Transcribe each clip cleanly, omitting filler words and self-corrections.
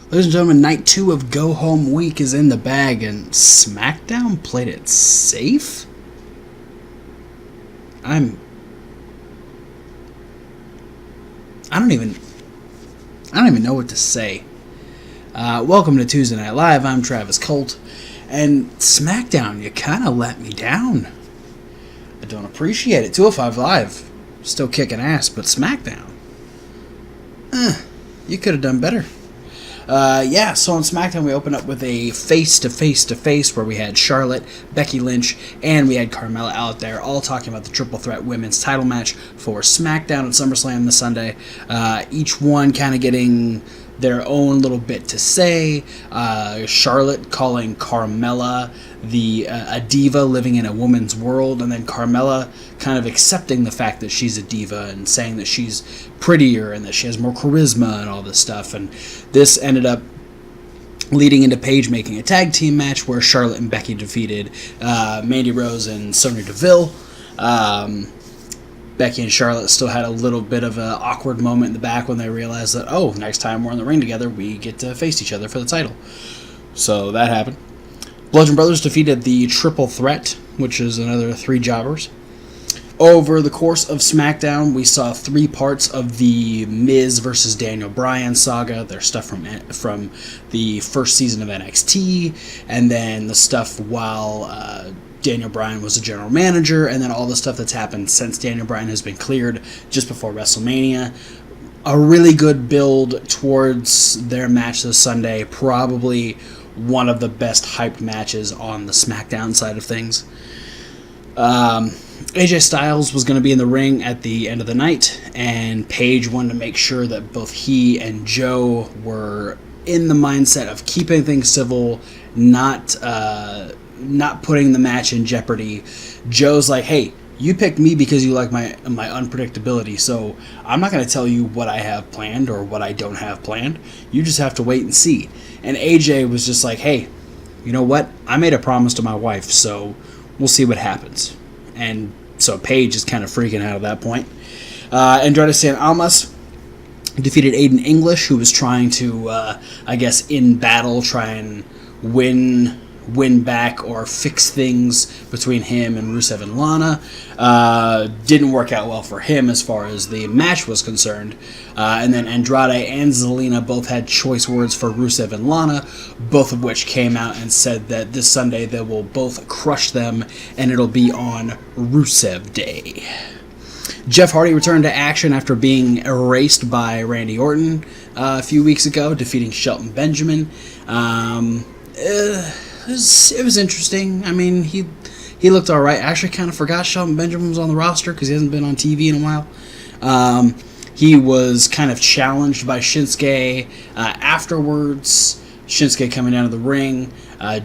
Ladies and gentlemen, night 2 of Go Home Week is in the bag, and Smackdown played it safe? I don't even know what to say. Welcome to Tuesday Night Live. I'm Travis Colt, and Smackdown, you kind of let me down. I don't appreciate it. 205 Live, still kicking ass, but Smackdown, you could have done better. So on SmackDown we opened up with a face-to-face where we had Charlotte, Becky Lynch, and we had Carmella out there all talking about the Triple Threat Women's title match for SmackDown at SummerSlam this Sunday. Each one kind of getting their own little bit to say. Charlotte calling Carmella a diva living in a woman's world, and then Carmella kind of accepting the fact that she's a diva and saying that she's prettier and that she has more charisma and all this stuff. And this ended up leading into Paige making a tag team match where Charlotte and Becky defeated Mandy Rose and Sonya Deville. Becky and Charlotte still had a little bit of an awkward moment in the back when they realized that, next time we're in the ring together, we get to face each other for the title. So that happened. Bludgeon Brothers defeated the Triple Threat, which is another 3 jobbers. Over the course of SmackDown, we saw 3 parts of the Miz versus Daniel Bryan saga. There's stuff from the first season of NXT, and then the stuff while Daniel Bryan was a general manager, and then all the stuff that's happened since Daniel Bryan has been cleared just before WrestleMania. A really good build towards their match this Sunday. Probably one of the best hyped matches on the SmackDown side of things. AJ Styles was going to be in the ring at the end of the night, and Paige wanted to make sure that both he and Joe were in the mindset of keeping things civil, not putting the match in jeopardy. Joe's like, hey, you picked me because you like my unpredictability, so I'm not going to tell you what I have planned or what I don't have planned. You just have to wait and see. And AJ was just like, hey, you know what? I made a promise to my wife, so we'll see what happens. And so Paige is kind of freaking out at that point. Andrade San Almas defeated Aiden English, who was trying to, in battle, try and win back or fix things between him and Rusev and Lana. Didn't work out well for him as far as the match was concerned. And then Andrade and Zelina both had choice words for Rusev and Lana, both of which came out and said that this Sunday they will both crush them, and it'll be on Rusev Day. Jeff Hardy returned to action after being erased by Randy Orton a few weeks ago, defeating Shelton Benjamin. It was interesting. I mean, he looked all right. I actually kind of forgot Shelton Benjamin was on the roster because he hasn't been on TV in a while. He was kind of challenged by Shinsuke afterwards. Shinsuke coming down to the ring.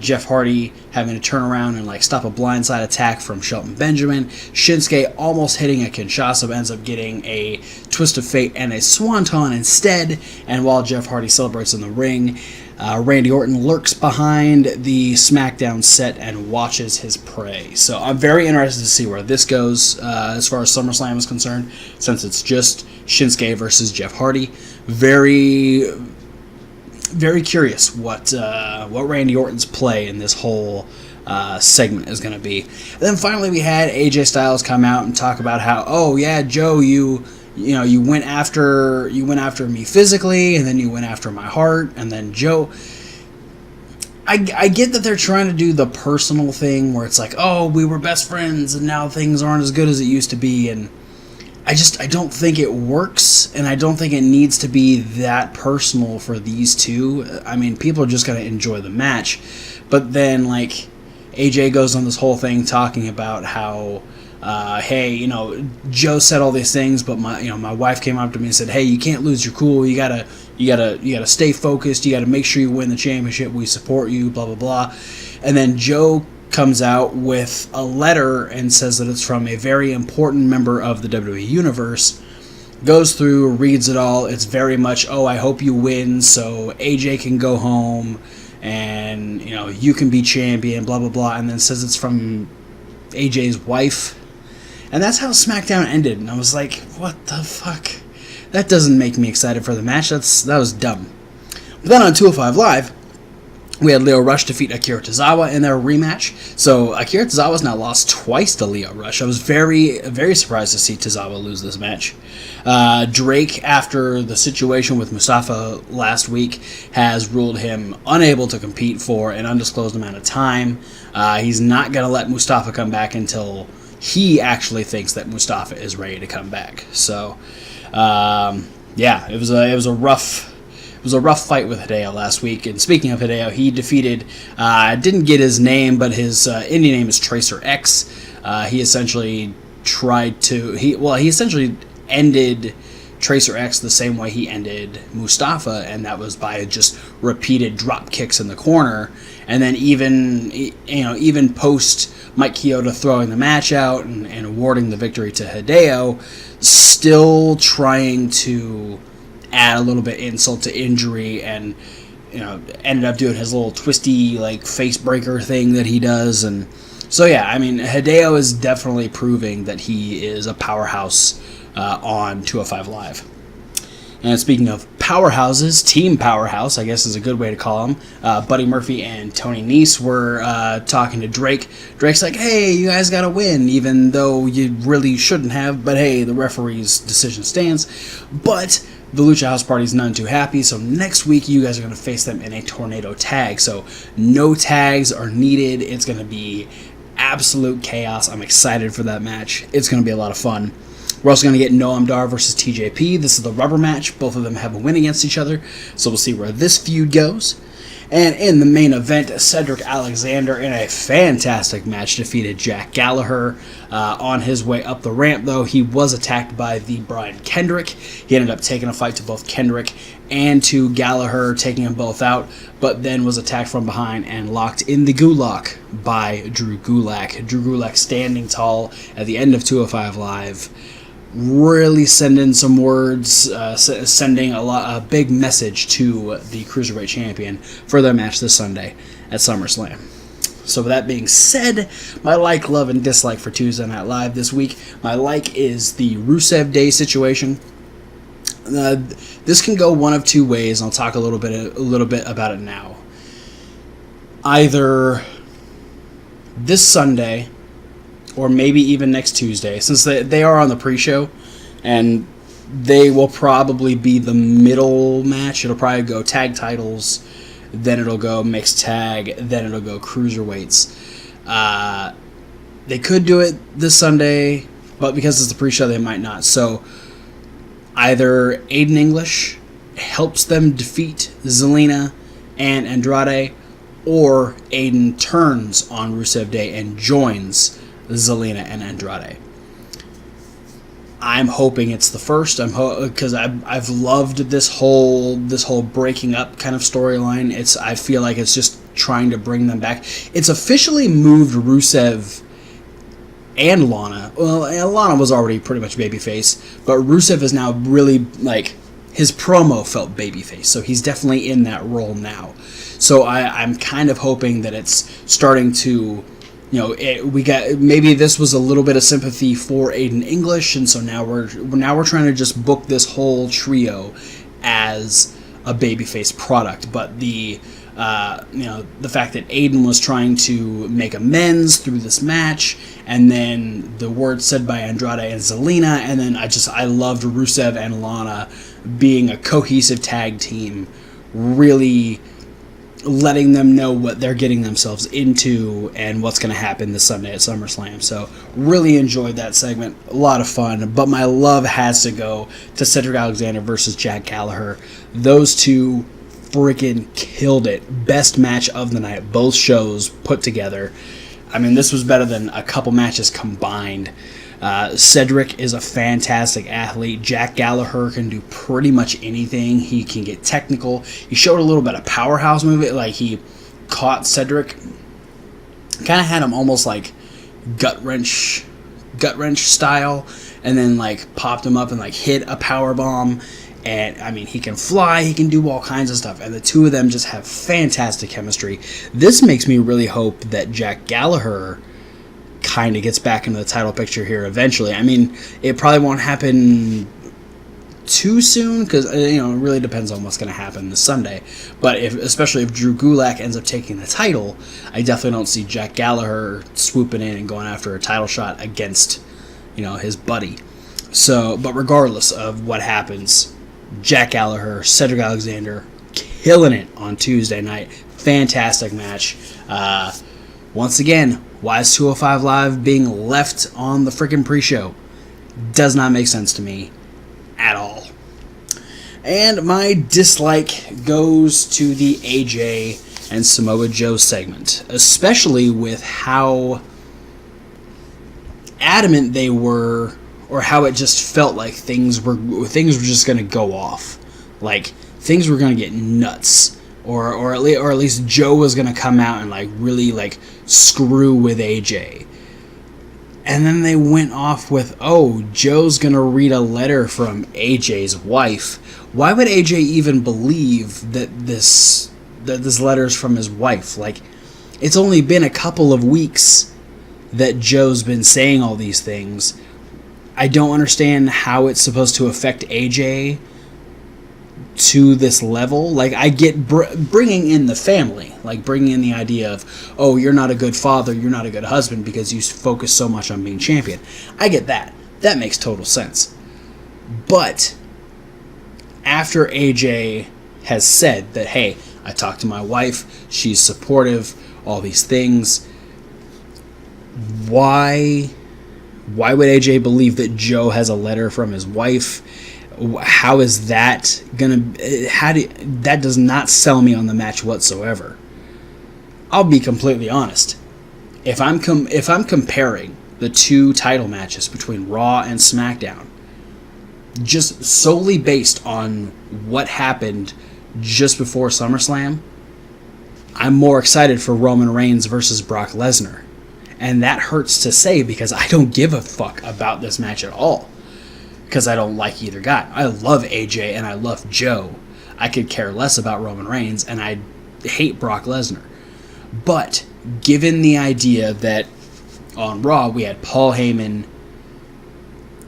Jeff Hardy having to turn around and stop a blindside attack from Shelton Benjamin. Shinsuke almost hitting a Kinshasa, but ends up getting a Twist of Fate and a Swanton instead. And while Jeff Hardy celebrates in the ring, Randy Orton lurks behind the SmackDown set and watches his prey. So I'm very interested to see where this goes as far as SummerSlam is concerned, since it's just Shinsuke versus Jeff Hardy. Very, very curious what Randy Orton's play in this whole segment is going to be. And then finally we had AJ Styles come out and talk about how, Joe, you went after me physically, and then you went after my heart, and then Joe. I get that they're trying to do the personal thing where it's like, we were best friends, and now things aren't as good as it used to be, and I don't think it works, and I don't think it needs to be that personal for these two. I mean, people are just going to enjoy the match, but then AJ goes on this whole thing talking about how, hey, Joe said all these things, but my wife came up to me and said, hey, you can't lose your cool. You gotta stay focused. You gotta make sure you win the championship. We support you, blah, blah, blah. And then Joe comes out with a letter and says that it's from a very important member of the WWE Universe. Goes through, reads it all. It's very much, I hope you win so AJ can go home and, you can be champion, blah, blah, blah. And then says it's from AJ's wife. And that's how SmackDown ended. And I was like, what the fuck? That doesn't make me excited for the match. That was dumb. Then on 205 Live, we had Lio Rush defeat Akira Tozawa in their rematch. So Akira Tozawa's now lost twice to Lio Rush. I was very, very surprised to see Tozawa lose this match. Drake, after the situation with Mustafa last week, has ruled him unable to compete for an undisclosed amount of time. He's not going to let Mustafa come back until he actually thinks that Mustafa is ready to come back. So, yeah, it was a rough fight with Hideo last week. And speaking of Hideo, he defeated, didn't get his name, but his indie name is Tracer X. He essentially ended Tracer X the same way he ended Mustafa, and that was by just repeated drop kicks in the corner. And then even post Mike Chioda throwing the match out and awarding the victory to Hideo, still trying to add a little bit insult to injury, and ended up doing his little twisty face breaker thing that he does. And so yeah, I mean, Hideo is definitely proving that he is a powerhouse on 205 Live. And speaking of powerhouses, Team Powerhouse, I guess is a good way to call them, Buddy Murphy and Tony Nese were talking to Drake. Drake's like, hey, you guys got to win, even though you really shouldn't have, but hey, the referee's decision stands. But the Lucha House Party's none too happy, so next week you guys are going to face them in a tornado tag. So no tags are needed. It's going to be absolute chaos. I'm excited for that match. It's going to be a lot of fun. We're also going to get Noam Dar versus TJP. This is the rubber match. Both of them have a win against each other, so we'll see where this feud goes. And in the main event, Cedric Alexander, in a fantastic match, defeated Jack Gallagher. On his way up the ramp, though, he was attacked by the Brian Kendrick. He ended up taking a fight to both Kendrick and to Gallagher, taking them both out, but then was attacked from behind and locked in the Gulak by Drew Gulak. Drew Gulak standing tall at the end of 205 Live, really sending some words, sending a big message to the Cruiserweight Champion for their match this Sunday at SummerSlam. So with that being said, my like, love, and dislike for Tuesday Night Live this week. My like is the Rusev Day situation. This can go one of two ways, and I'll talk a little bit about it now. Either this Sunday, or maybe even next Tuesday, since they are on the pre-show, and they will probably be the middle match. It'll probably go tag titles, then it'll go mixed tag, then it'll go cruiserweights. They could do it this Sunday, but because it's the pre-show, they might not. So either Aiden English helps them defeat Zelina and Andrade, or Aiden turns on Rusev Day and joins Zelina and Andrade. I'm hoping it's the first. Because I've loved this whole breaking up kind of storyline. I feel like it's just trying to bring them back. It's officially moved Rusev and Lana. Well, Lana was already pretty much babyface, but Rusev is now really his promo felt babyface, so he's definitely in that role now. So I'm kind of hoping that it's starting to. Maybe this was a little bit of sympathy for Aiden English, and so now we're trying to just book this whole trio as a babyface product. But the fact that Aiden was trying to make amends through this match, and then the words said by Andrade and Zelina, and then I loved Rusev and Lana being a cohesive tag team, really letting them know what they're getting themselves into and what's going to happen this Sunday at SummerSlam. So really enjoyed that segment. A lot of fun. But my love has to go to Cedric Alexander versus Jack Gallagher. Those two freaking killed it. Best match of the night. Both shows put together. I mean, this was better than a couple matches combined. Cedric is a fantastic athlete. Jack Gallagher can do pretty much anything. He can get technical. He showed a little bit of powerhouse movement. He caught Cedric, kind of had him almost like gut wrench style, and then popped him up and hit a power bomb. And I mean, he can fly. He can do all kinds of stuff. And the two of them just have fantastic chemistry. This makes me really hope that Jack Gallagher kind of gets back into the title picture here eventually. I mean, it probably won't happen too soon, because it really depends on what's going to happen this Sunday. But especially if Drew Gulak ends up taking the title, I definitely don't see Jack Gallagher swooping in and going after a title shot against his buddy. So, but regardless of what happens, Jack Gallagher, Cedric Alexander, killing it on Tuesday night. Fantastic match. Once again, why is 205 Live being left on the freaking pre-show? Does not make sense to me at all. And my dislike goes to the AJ and Samoa Joe segment, especially with how adamant they were, or how it just felt like things were just going to go off, like things were going to get nuts, or at least Joe was going to come out and really screw with AJ. And then they went off with, Joe's going to read a letter from AJ's wife. Why would AJ even believe that this letter's from his wife? It's only been a couple of weeks that Joe's been saying all these things. I don't understand how it's supposed to affect AJ to this level. I get bringing in the family, bringing in the idea of, you're not a good father, you're not a good husband because you focus so much on being champion. I get that. That makes total sense. But after AJ has said that, hey, I talked to my wife, she's supportive, all these things, why would AJ believe that Joe has a letter from his wife? How is that that does not sell me on the match whatsoever. I'll be completely honest. If I'm comparing the two title matches between Raw and SmackDown, just solely based on what happened just before SummerSlam, I'm more excited for Roman Reigns versus Brock Lesnar. And that hurts to say because I don't give a fuck about this match at all. Because I don't like either guy. I love AJ and I love Joe. I could care less about Roman Reigns and I hate Brock Lesnar. But given the idea that on Raw we had Paul Heyman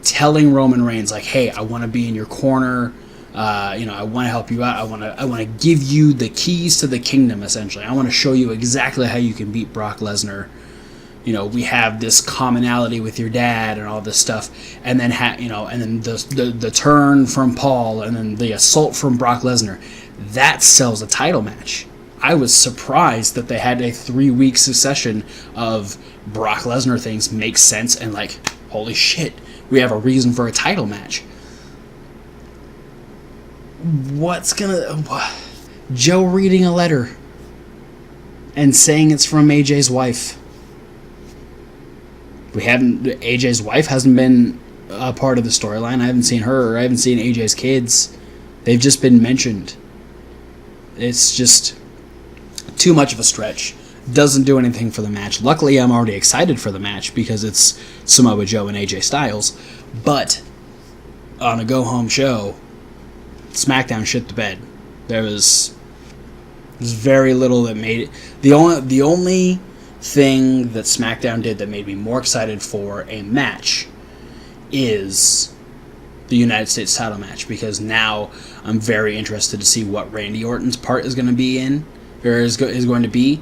telling Roman Reigns hey, I want to be in your corner. I want to help you out. I want to give you the keys to the kingdom. Essentially, I want to show you exactly how you can beat Brock Lesnar. We have this commonality with your dad and all this stuff, and then and then the turn from Paul, and then the assault from Brock Lesnar. That sells a title match. I was surprised that they had a 3-week succession of Brock Lesnar things make sense, and holy shit, we have a reason for a title match. Joe reading a letter and saying it's from AJ's wife. AJ's wife hasn't been a part of the storyline. I haven't seen her, or I haven't seen AJ's kids. They've just been mentioned. It's just too much of a stretch. Doesn't do anything for the match. Luckily, I'm already excited for the match because it's Samoa Joe and AJ Styles. But on a go-home show, SmackDown shit the bed. There's very little that made it. The only thing that SmackDown did that made me more excited for a match is the United States title match, because now I'm very interested to see what Randy Orton's part is going to be in, or is going to be,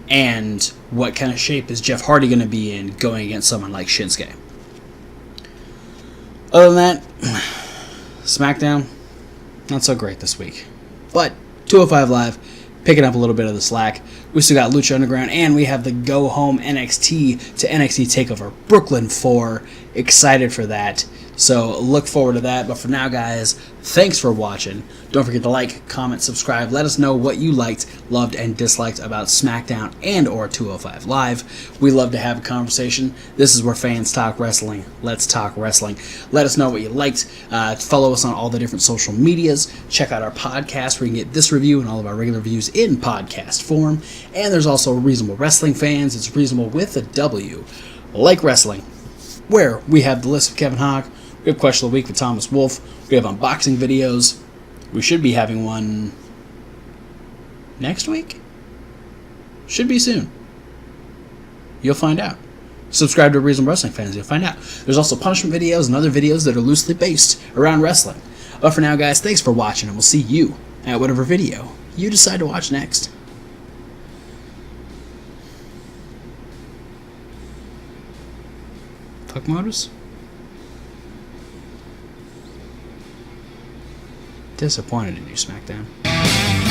and what kind of shape is Jeff Hardy going to be in going against someone like Shinsuke. Other than that, SmackDown, not so great this week. But 205 Live, picking up a little bit of the slack. We still got Lucha Underground, and we have the Go Home NXT to NXT TakeOver Brooklyn 4. Excited for that. So look forward to that. But for now, guys, thanks for watching. Don't forget to like, comment, subscribe. Let us know what you liked, loved, and disliked about SmackDown and or 205 Live. We love to have a conversation. This is where fans talk wrestling. Let's talk wrestling. Let us know what you liked. Follow us on all the different social medias. Check out our podcast where you can get this review and all of our regular reviews in podcast form. And there's also Reasonable Wrestling Fans. It's Reasonable with a W. Like Wrestling, where we have the list of Kevin Hogg. We have Question of the Week with Thomas Wolfe. We have unboxing videos. We should be having one next week. Should be soon. You'll find out. Subscribe to Reasonable Wrestling Fans. You'll find out. There's also punishment videos and other videos that are loosely based around wrestling. But for now, guys, thanks for watching, and we'll see you at whatever video you decide to watch next. Fuck Modus? Disappointed in you, Smackdown.